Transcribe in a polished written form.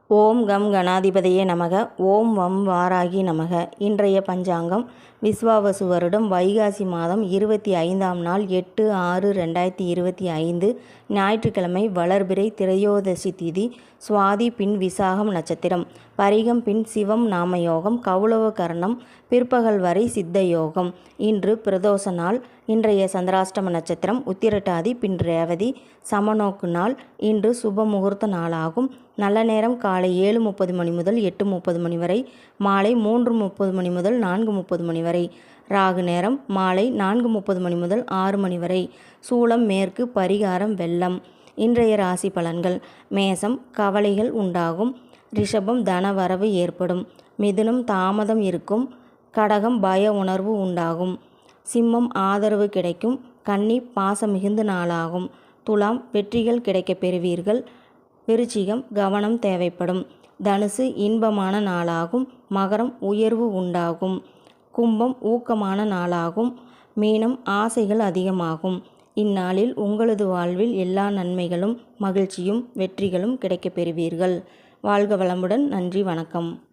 ஓம் come கணாதிபதியே நமக. ஓம் வம் வாராகி நமக. இன்றைய பஞ்சாங்கம் விஸ்வாவசு வருடம் வைகாசி மாதம் 25ஆம் நாள் 8/6/2025 ஞாயிற்றுக்கிழமை வளர்பிறை திரையோதசி திதி சுவாதி பின் விசாகம் நட்சத்திரம் பரிகம் பின் சிவம் நாமயோகம் கௌளவ கரணம் பிற்பகல் வரை சித்த யோகம். இன்று பிரதோஷ நாள். இன்றைய சந்திராஷ்டம நட்சத்திரம் உத்திரட்டாதி பின் ரேவதி சமநோக்கு நாள். இன்று சுப முகூர்த்த நாளாகும். நல்ல நேரம் காலை 7:30 மணி முதல் 8:30 மணி வரை, மாலை 3:30 மணி முதல் 4:30 மணி வரை. ராகு நேரம் மாலை 4:30 மணி முதல் 6 மணி வரை. சூலம் மேற்கு, பரிகாரம் வெள்ளம். இன்றைய ராசி பலன்கள். மேசம் கவலைகள் உண்டாகும். ரிஷபம் தனவரவு ஏற்படும். மிதுனம் தாமதம் இருக்கும். கடகம் பய உணர்வு உண்டாகும். சிம்மம் ஆதரவு கிடைக்கும். கன்னி பாசம் மிகுந்த நாளாகும். துலாம் வெற்றிகள் கிடைக்கப் பெறுவீர்கள். விருச்சிகம் கவனம் தேவைப்படும். தனுசு இன்பமான நாளாகும். மகரம் உயர்வு உண்டாகும். கும்பம் ஊக்கமான நாளாகும். மீனம் ஆசைகள் அதிகமாகும். இந்நாளில் உங்களது வாழ்வில் எல்லா நன்மைகளும் மகிழ்ச்சியும் வெற்றிகளும் கிடைக்கப் பெறுவீர்கள். வாழ்க வளமுடன். நன்றி, வணக்கம்.